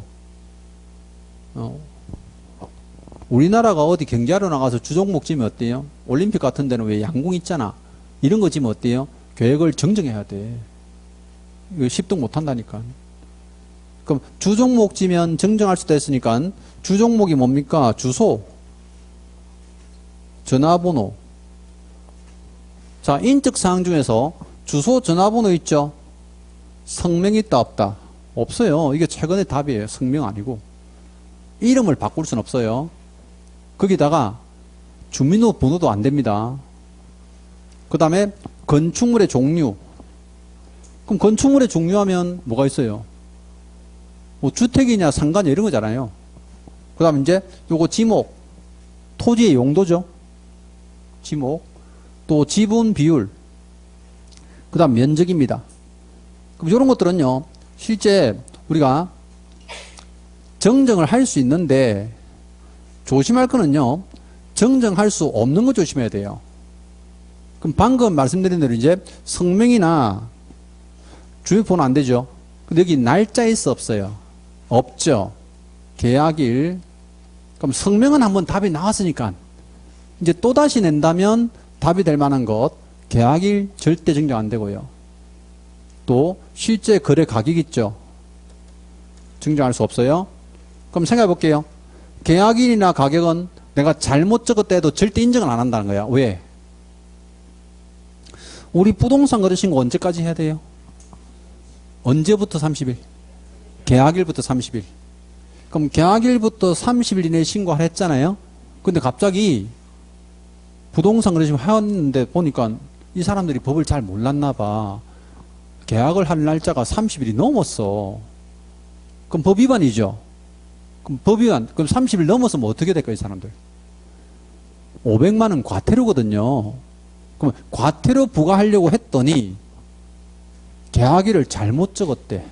우리나라가 어디 경기하러 나가서 주종목 지면 어때요? 올림픽 같은 데는 왜 양궁 있잖아. 이런 거 지면 어때요? 계획을 정정해야 돼. 이거 습득 못 한다니까. 그럼 주종목 지면 정정할 수 있다 했으니까 주종목이 뭡니까? 주소, 전화번호. 자, 인적사항 중에서 주소, 전화번호 있죠? 성명이 있다 없다? 없어요. 이게 최근의 답이에요. 성명 아니고. 이름을 바꿀 순 없어요. 거기다가 주민번호도 안 됩니다. 그 다음에 건축물의 종류. 그럼 건축물의 종류하면 뭐가 있어요? 뭐 주택이냐 상가냐 이런 거잖아요. 그 다음에 이제 요거 지목. 토지의 용도죠. 지목. 또 지분 비율. 그 다음 면적입니다. 그럼 이런 것들은요, 실제 우리가 정정을 할 수 있는데 조심할 거는요, 정정할 수 없는 거 조심해야 돼요. 그럼 방금 말씀드린 대로 이제 성명이나 주민번호 안 되죠. 근데 여기 날짜 있어 없어요? 없죠. 계약일. 그럼 성명은 한번 답이 나왔으니까 이제 또다시 낸다면 답이 될 만한 것, 계약일 절대 정정 안 되고요. 또 실제 거래 가격 있죠. 정정할 수 없어요. 그럼 생각해 볼게요. 계약일이나 가격은 내가 잘못 적었다 해도 절대 인정을 안 한다는 거야. 왜? 우리 부동산 거래 신고 언제까지 해야 돼요? 언제부터 30일? 계약일부터 30일. 그럼 계약일부터 30일 이내에 신고하라 했잖아요. 근데 갑자기 부동산 거래 신고 하였는데 보니까 이 사람들이 법을 잘 몰랐나 봐. 계약을 할 날짜가 30일이 넘었어. 그럼 법 위반이죠. 그럼 법 위반. 그럼 30일 넘었으면 어떻게 될까요, 이 사람들? 500만 원 과태료거든요. 그럼 과태료 부과하려고 했더니 계약일을 잘못 적었대.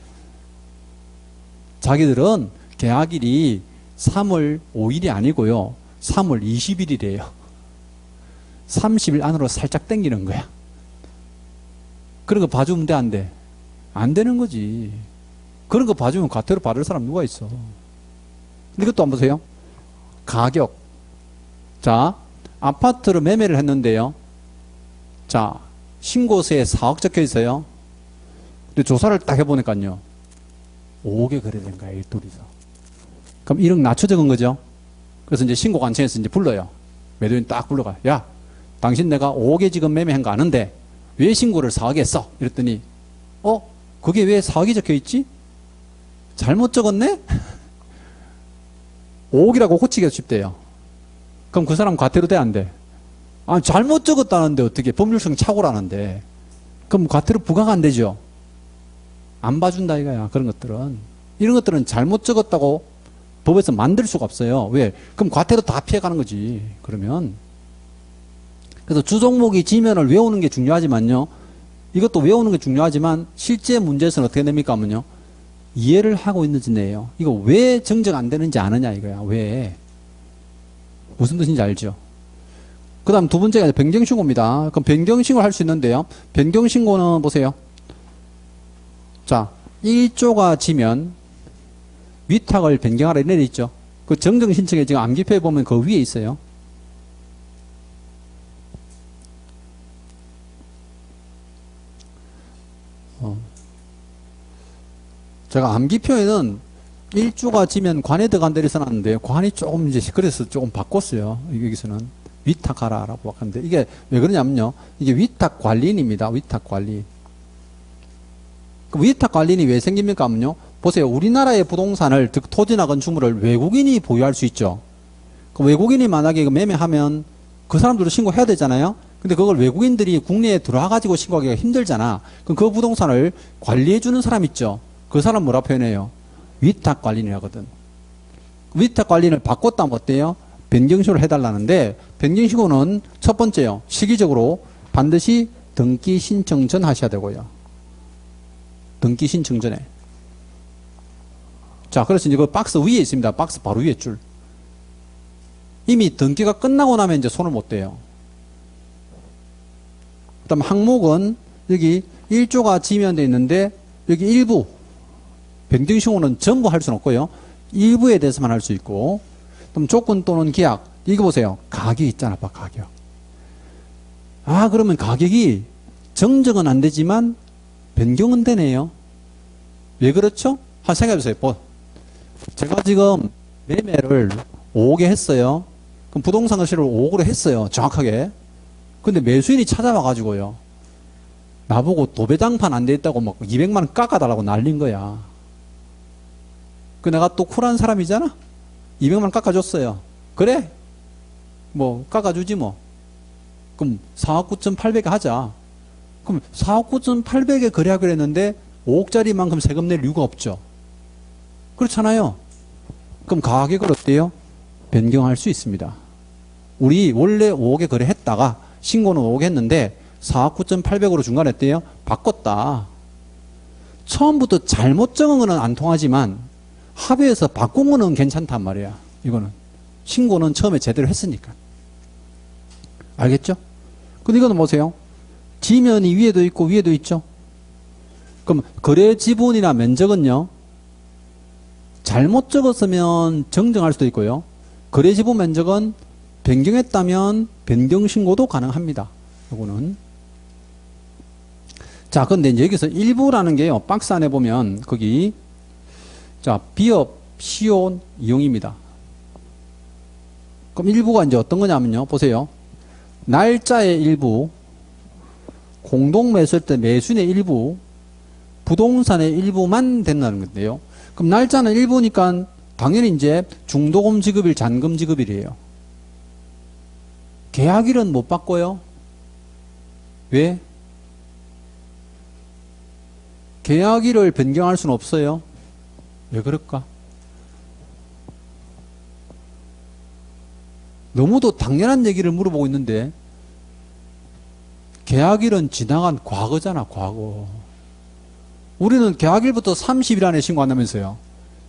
자기들은 계약일이 3월 5일이 아니고요. 3월 20일이래요. 30일 안으로 살짝 당기는 거야. 그런 거 봐주면 돼, 안 돼? 안 되는 거지. 그런 거 봐주면 과태료 받을 사람 누가 있어? 근데 이것도 한번 보세요. 가격. 자, 아파트를 매매를 했는데요. 자, 신고서에 4억 적혀 있어요. 근데 조사를 딱 해보니까요. 5억에 거래된 거야, 일돌이서. 그럼 1억 낮춰 적은 거죠. 그래서 이제 신고관청에서 이제 불러요. 매도인 딱 불러가. 야, 당신 내가 5억에 지금 매매한 거 아는데 왜 신고를 4억에 했어? 이랬더니 그게 왜 4억이 적혀 있지? 잘못 적었네? 5억이라고 고치기가 쉽대요. 그럼 그 사람 과태료 돼, 안 돼? 아, 잘못 적었다는데 어떻게 법률성 착오라는데. 그럼 과태료 부과가 안 되죠. 안 봐준다 이거야. 그런 것들은. 이런 것들은 잘못 적었다고 법에서 만들 수가 없어요. 왜? 그럼 과태료 다 피해가는 거지. 그러면. 그래서 주종목이 지면을 외우는 게 중요하지만요. 이것도 외우는 게 중요하지만 실제 문제에서는 어떻게 됩니까 하면요. 이해를 하고 있는지 네요. 이거 왜 정정 안 되는지 아느냐 이거야. 왜? 무슨 뜻인지 알죠? 그 다음 두 번째가 변경신고입니다. 그럼 변경신고를 할 수 있는데요. 변경신고는 보세요. 자, 1조가 지면 위탁을 변경하라 이래 있죠. 그 정정신청에 지금 암기표에 보면 그 위에 있어요. 제가 암기표에는 1조가 지면 관에 들어간다 이래 써놨는데 관이 조금 이제 그래서 조금 바꿨어요. 여기서는 위탁하라라고 하는데 이게 왜 그러냐면요. 이게 위탁관리인입니다. 위탁관리. 위탁관리인이 왜 생깁니까 하면요. 보세요. 우리나라의 부동산을 즉 토지나 건축물을 외국인이 보유할 수 있죠. 그 외국인이 만약에 매매하면 그 사람들도 신고해야 되잖아요. 근데 그걸 외국인들이 국내에 들어와가지고 신고하기가 힘들잖아. 그럼 그 부동산을 관리해주는 사람 있죠. 그 사람 뭐라 표현해요? 위탁관리인이라거든. 위탁관리인을 바꿨다면 어때요? 변경신고를 해달라는데 변경신고는 첫 번째요. 시기적으로 반드시 등기 신청 전 하셔야 되고요. 등기 신청 전에. 자, 그래서 이제 그 박스 위에 있습니다. 박스 바로 위에 줄. 이미 등기가 끝나고 나면 이제 손을 못 대요. 그 다음 항목은 여기 1조가 지면돼 있는데 여기 일부 변경신고는 전부 할 수는 없고요. 일부에 대해서만 할 수 있고 그럼 조건 또는 계약 이거 보세요. 가격 있잖아. 봐 가격. 아 그러면 가격이 정정은 안 되지만 변경은 되네요. 왜 그렇죠? 한번 생각해 보세요. 제가 지금 매매를 5억에 했어요. 그럼 부동산 거래를 5억으로 했어요. 정확하게. 근데 매수인이 찾아와 가지고요. 나보고 도배장판 안 돼 있다고 막 200만 원 깎아달라고 난린 거야. 그 내가 또 쿨한 사람이잖아? 200만 원 깎아줬어요. 그래? 뭐, 깎아주지 뭐. 그럼 4억 9,800에 하자. 그럼 4억 9,800에 거래하기로 했는데 5억짜리만큼 세금 낼 이유가 없죠. 그렇잖아요. 그럼 가격을 어때요? 변경할 수 있습니다. 우리 원래 5억에 거래했다가 신고는 5억 했는데 4억 9,800으로 중간했대요. 바꿨다. 처음부터 잘못 정한 거는 안 통하지만 합의해서 바꾼 거는 괜찮단 말이야. 이거는. 신고는 처음에 제대로 했으니까. 알겠죠? 근데 이거는 보세요. 지면이 위에도 있고 위에도 있죠? 그럼 거래 지분이나 면적은요, 잘못 적었으면 정정할 수도 있고요. 거래 지분 면적은 변경했다면 변경 신고도 가능합니다. 요거는. 자, 근데 이제 여기서 일부라는 게요, 박스 안에 보면 거기 자, 비업 시효 이용입니다. 그럼 일부가 이제 어떤 거냐면요, 보세요. 날짜의 일부, 공동 매수할 때 매수인의 일부, 부동산의 일부만 된다는 건데요. 그럼 날짜는 일부니까 당연히 이제 중도금 지급일, 잔금 지급일이에요. 계약일은 못 바꿔요. 왜? 계약일을 변경할 수는 없어요. 왜 그럴까? 너무도 당연한 얘기를 물어보고 있는데, 계약일은 지나간 과거잖아, 과거. 우리는 계약일부터 30일 안에 신고 안 하면서요.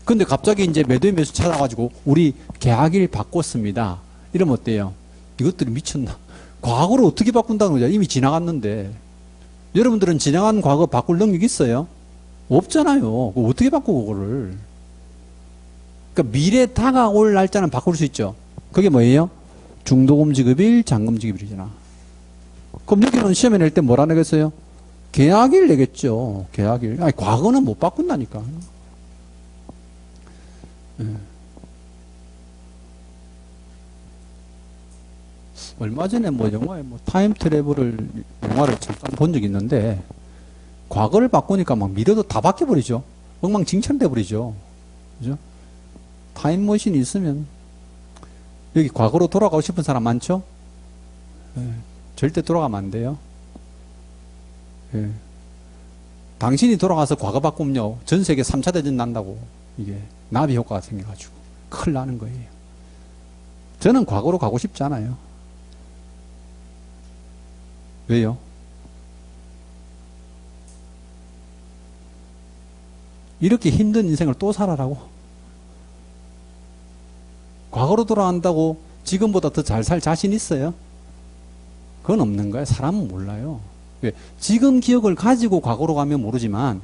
근데 갑자기 이제 매도인 매수 찾아가지고, 우리 계약일 바꿨습니다. 이러면 어때요? 이것들이 미쳤나? 과거를 어떻게 바꾼다는 거죠? 이미 지나갔는데. 여러분들은 지나간 과거 바꿀 능력 있어요? 없잖아요. 어떻게 바꾸고, 그거를. 그러니까 미래 다가올 날짜는 바꿀 수 있죠. 그게 뭐예요? 중도금 지급일, 잔금 지급일이잖아. 그럼 여기는 시험에 낼 때 뭐라 내겠어요? 계약일 내겠죠. 계약일. 아니, 과거는 못 바꾼다니까. 네. 얼마 전에 뭐 영화에 뭐 타임 트래블을, 영화를 잠깐 본 적이 있는데, 과거를 바꾸니까 막 미래도 다 바뀌어버리죠. 엉망진창 돼버리죠. 그죠? 타임머신이 있으면, 여기 과거로 돌아가고 싶은 사람 많죠? 네. 절대 돌아가면 안 돼요. 네. 당신이 돌아가서 과거 바꾸면요, 전 세계 3차 대전 난다고, 이게 나비 효과가 생겨가지고 큰일 나는 거예요. 저는 과거로 가고 싶지 않아요. 왜요? 이렇게 힘든 인생을 또 살아라고? 과거로 돌아간다고 지금보다 더 잘 살 자신 있어요? 그건 없는 거예요. 사람은 몰라요. 왜? 지금 기억을 가지고 과거로 가면 모르지만,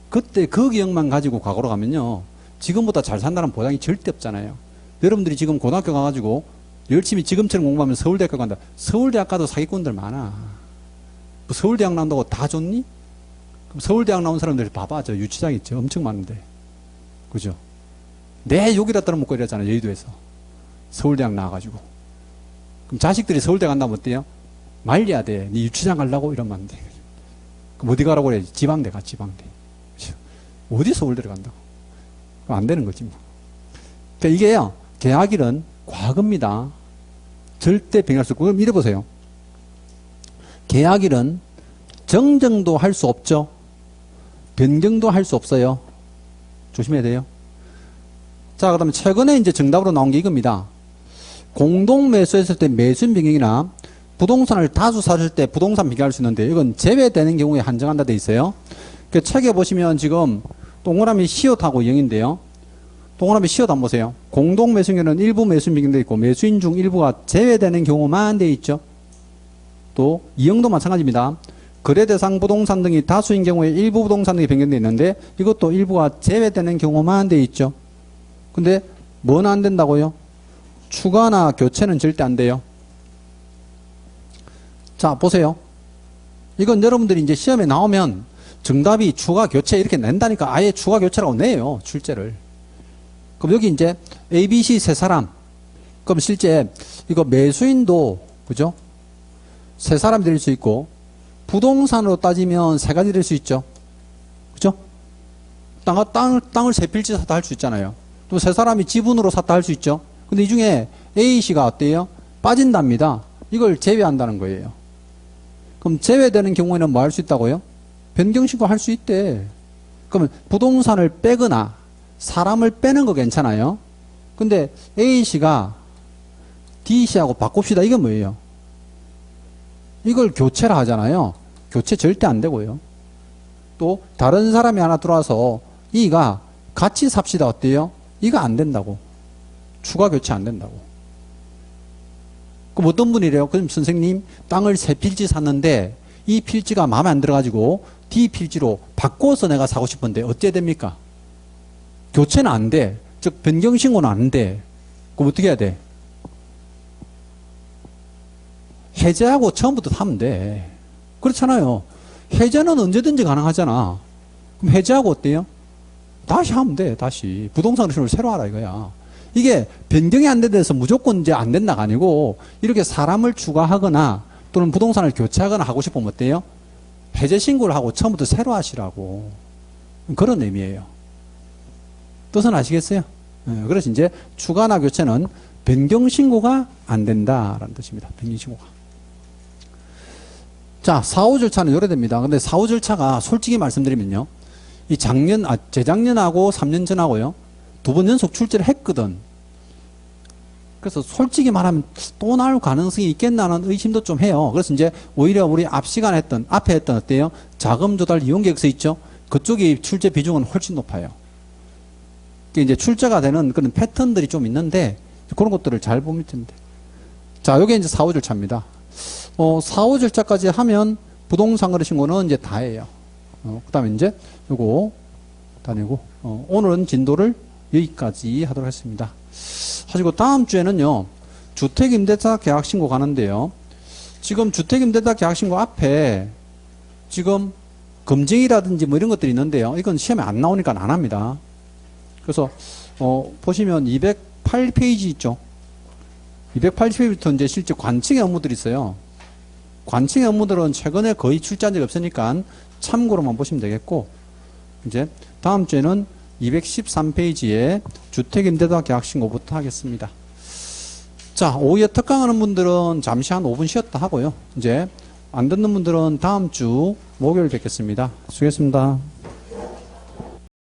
그때 그 기억만 가지고 과거로 가면요, 지금보다 잘 산다는 보장이 절대 없잖아요. 여러분들이 지금 고등학교 가가지고 열심히 지금처럼 공부하면 서울대학교 간다. 서울대학 가도 사기꾼들 많아. 뭐 서울대학 나온다고 다 좋니? 그럼 서울대학 나온 사람들 봐봐. 저 유치장 있죠. 엄청 많은데. 그죠? 내 욕이라 떨어먹고 이러잖아. 여의도에서. 서울대학 나와가지고. 그럼 자식들이 서울대 간다면 어때요? 말려야 돼. 네 유치장 가려고? 이러면 안 돼. 그럼 어디 가라고 그래? 지방대 가, 지방대. 그죠? 어디 서울대를 간다고? 그럼 안 되는 거지 뭐. 그러니까 이게요, 계약일은 과거입니다. 절대 변경할 수 없고. 그럼 이래 보세요. 계약일은 정정도 할 수 없죠. 변경도 할 수 없어요. 조심해야 돼요. 자, 그다음에 최근에 이제 정답으로 나온 게 이겁니다. 공동 매수했을 때 매수인 변경이나 부동산을 다수 사실 때 부동산 변경할 수 있는데, 이건 제외되는 경우에 한정한다 돼 있어요. 그 책에 보시면 지금 동그라미 시옷하고 0인데요. 동그라미 시옷 한번 보세요. 공동 매수인은 일부 매수인 변경돼 있고 매수인 중 일부가 제외되는 경우만 돼 있죠. 또 이형도 마찬가지입니다. 거래 대상 부동산 등이 다수인 경우에 일부 부동산 등이 변경돼 있는데, 이것도 일부가 제외되는 경우만 돼 있죠. 근데 뭐는 안 된다고요? 추가나 교체는 절대 안 돼요. 자, 보세요. 이건 여러분들이 이제 시험에 나오면 정답이 추가 교체 이렇게 낸다니까 아예 추가 교체라고 내요. 출제를. 그럼 여기 이제 A, B, C 세 사람. 그럼 실제 이거 매수인도, 그죠? 세 사람이 될 수 있고, 부동산으로 따지면 세 가지 될 수 있죠. 그죠? 땅을 세 필지 샀다 할 수 있잖아요. 또 세 사람이 지분으로 샀다 할 수 있죠. 근데 이 중에 A씨가 어때요? 빠진답니다. 이걸 제외한다는 거예요. 그럼 제외되는 경우에는 뭐 할 수 있다고요? 변경신고 할 수 있대. 그러면 부동산을 빼거나 사람을 빼는 거 괜찮아요. 근데 A씨가 D씨하고 바꿉시다. 이건 뭐예요? 이걸 교체라 하잖아요. 교체 절대 안 되고요. 또 다른 사람이 하나 들어와서 E가 같이 삽시다. 어때요? 이거 안 된다고. 추가 교체 안 된다고. 그럼 어떤 분이래요? 그럼 선생님 땅을 세 필지 샀는데 이 필지가 마음에 안 들어가지고 D 필지로 바꿔서 내가 사고 싶은데 어째 됩니까? 교체는 안 돼. 즉 변경신고는 안 돼. 그럼 어떻게 해야 돼? 해제하고 처음부터 사면 돼. 그렇잖아요. 해제는 언제든지 가능하잖아. 그럼 해제하고 어때요? 다시 하면 돼. 다시 부동산 신고를 새로 하라 이거야. 이게 변경이 안 된다해서 무조건 이제 안 된다가 아니고 이렇게 사람을 추가하거나 또는 부동산을 교체하거나 하고 싶으면 어때요? 해제 신고를 하고 처음부터 새로 하시라고. 그런 의미예요. 뜻은 아시겠어요? 그래서 이제 추가나 교체는 변경 신고가 안 된다라는 뜻입니다. 변경 신고가. 자, 사후 절차는 이래 됩니다. 근데 사후 절차가 솔직히 말씀드리면요. 이 재작년하고 3년 전하고요. 2번 연속 출제를 했거든. 그래서 솔직히 말하면 또 나올 가능성이 있겠나는 의심도 좀 해요. 그래서 이제 오히려 우리 앞에 했던 어때요? 자금 조달 이용 계획서 있죠? 그쪽이 출제 비중은 훨씬 높아요. 이제 출제가 되는 그런 패턴들이 좀 있는데 그런 것들을 잘 보면 됩니다. 자, 요게 이제 사후 절차입니다. 사후 절차까지 하면 부동산 거래 신고는 이제 다예요. 그 다음에 이제 요거 다니고, 오늘은 진도를 여기까지 하도록 하겠습니다. 하시고 다음 주에는요, 주택임대차 계약신고 가는데요. 지금 주택임대차 계약신고 앞에 지금 검증이라든지 뭐 이런 것들이 있는데요. 이건 시험에 안 나오니까 안 합니다. 그래서, 보시면 208페이지 있죠. 208페이지부터 이제 실제 관측의 업무들이 있어요. 관측의 업무들은 최근에 거의 출제한 적이 없으니까 참고로만 보시면 되겠고, 이제 다음 주에는 213페이지에 주택임대차 계약신고부터 하겠습니다. 자, 오후에 특강하는 분들은 잠시 한 5분 쉬었다 하고요. 이제 안 듣는 분들은 다음 주 목요일 뵙겠습니다. 수고했습니다.